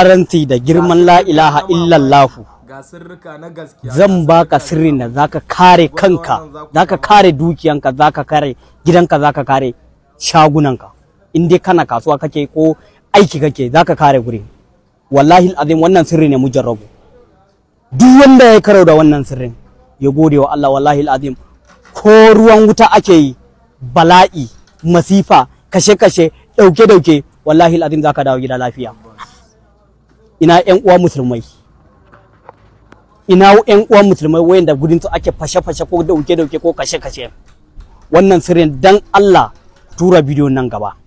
rantsi da girman la ilaha illallahu ga sirrika na gaskiya zan baka sirrin da zaka kare kanka, zaka kare dukiyanka, zaka kare gidanka, zaka kare shagunanka. In dai kana kasuwa kake ko aiki kake zaka kare gurin. Wallahi alazim wannan sirri ne mujarrabu. Duk wanda ya karo da wannan sirrin ya gode wa Allah. Wallahi alazim ko ruwan wuta ake yi, bala'i, masifa, kashe-kashe, dauke-dauke, wallahi alazim zaka dawo gida lafiya. Ina ƴan uwa musulmai, ina ƴan uwa musulmai wayanda gudun su ake fashe-fashe ko dauke-dauke ko kashe-kashe. Wannan sirrin dan Allah tura bidiyon nan gaba,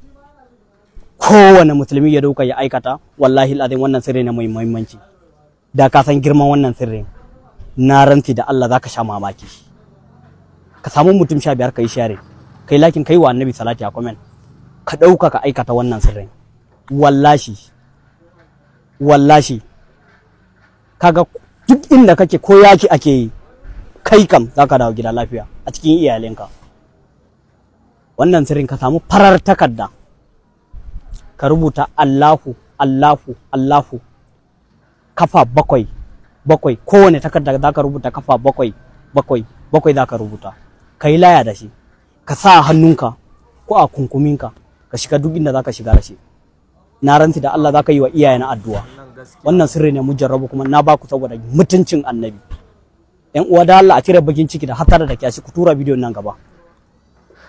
kowane musulmi ya dauka ya aikata. Wallahi alazim wannan sirri ne mai muhimmanci. Da ka san girman wannan sirrin, na ranti da Allah zaka sha mamaki. Ka samu mutum 15 kai share, kai lakin kai wa annabi salati a comment, ka dauka ka aikata wannan sirrin. Wallahi kaga duk inda kake ko yaki ake yi, kai kam zaka dawo gida lafiya a cikin iyalinka. Wannan sirrin ka samu farar takarda, ka rubuta Allahu Allahu Allahu kafa 7 kowane takarda zaka rubuta kafa 7 zaka rubuta, kai laya da shi, ka sa hannunka ko a kunkuminka, ka shiga duk inda zaka shiga da shi. Na ranti da Allah zaka yi wa iyayena addu'a. Wannan sirri ne mujarrabu kuma na baku saboda mutuncin annabi. Yan uwa da Allah a cire bakin ciki da hatara da kyashi, ku tura bidiyon nan gaba.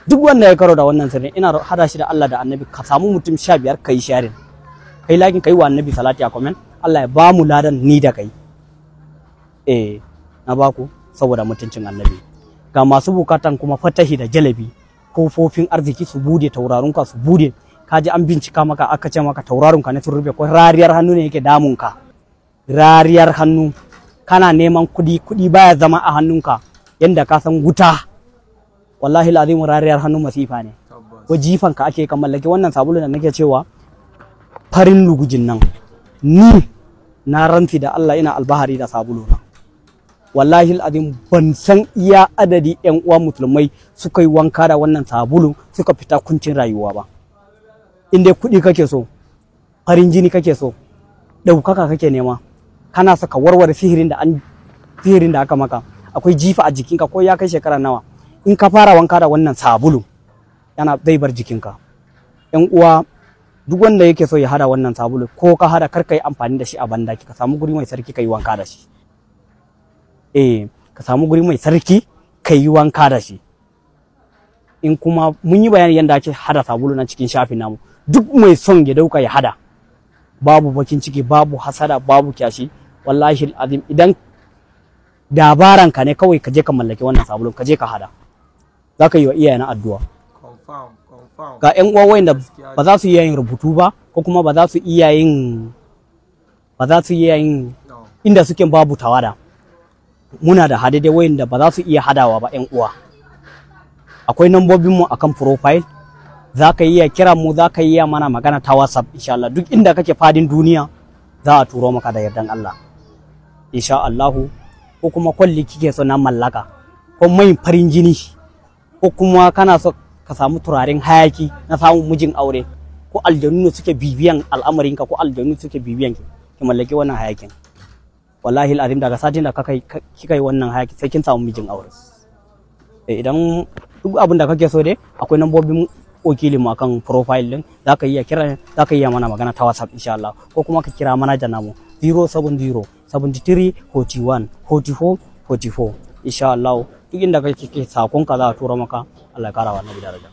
Duk wanda ya karo da wannan sirri ina hada shi da Allah da annabi, ka samu mutum 15 kai sharing, kai lakin kai wa annabi salati a comment. Allah ya ba mu ladan ni da kai. Na baku saboda mutuncin annabi. Ga masu bukatan kuma fatahi da jalabi, kofofin arziki su bude, taurarunka su bude. Kaji an bincika maka aka ce maka taurarunka ne sun rufe, ko rariyar hannu ne yake damunka. Rariyar hannu, kana neman kudi baya zama a hannunka yanda ka san wuta. Wallahi lazim rariyar hannu masifa ne. Ko jifanka ake kan mallake wannan sabulu da nake cewa farin lugujin nan, ni na rantsi da Allah ina albahari da sabulu na. Wallahi alazim ban san iya adadi ƴan uwa musulmai suka yi wanka da wannan sabulu suka fita kuncin rayuwa ba. In dai kuɗi kake so, farin jini kake so, ɗaukaka kake nema, kana saka warware sihirin da aka maka, akwai jifa a jikinka ko ya kai shekara nawa, in ka fara wanka da wannan sabulu zai bar jikinka. Ƴan uwa duk wanda yake so ya hada wannan sabulu, ko ka hada kar ka yi amfani da shi a bandaki, ka samu guri mai sarki ka yi wanka da shi. Ka samu guri mai sarki ka yi wanka da shi. In kuma mun yi bayani yadda ake hada sabulu na cikin shafin namu, duk mai son ya dauka ya hada, babu bakin ciki, babu hasada, babu kyashi. Wallahi azim idan dabaran ka ne kawai ka je ka mallaki wannan sabulun, ka je ka hada, zaka yi wa iyayena addu'a. Ga ƴan uwa wanda ba za su iya yin rubutu ba, ko kuma ba za su iya yin inda suke babu tawada, muna da hadade wanda ba za su iya hadawa ba. ƴan uwa, akwai nambobin mu akan profile, zaka iya kira mu, zaka iya mana magana ta WhatsApp. Insha Allah duk inda kake fadin duniya za a turo maka da yardan Allah insha Allah. Ko kuma kwalli kike so na mallaka, ko mai farin jini, ko kuma kana so ka samu turaren hayaki na samun mijin aure, ko aljannu suke bibiyan al'amarinka, ko aljannu suke bibiyan ki mallaki wannan hayakin. Wallahi alazim daga satin da kika yi wannan hayaki sai kin samu mijin aure. Idan duk abin da kake so dai akwai nambobin wakilin mu akan profile din, zaka iya kira, zaka iya mana magana ta WhatsApp insha Allah, ko kuma ka kira manajan namu 070 73 41 44 44 insha Allah. Duk inda kake sakon ka za a tura maka. Allah ya kara wa annabi daraja.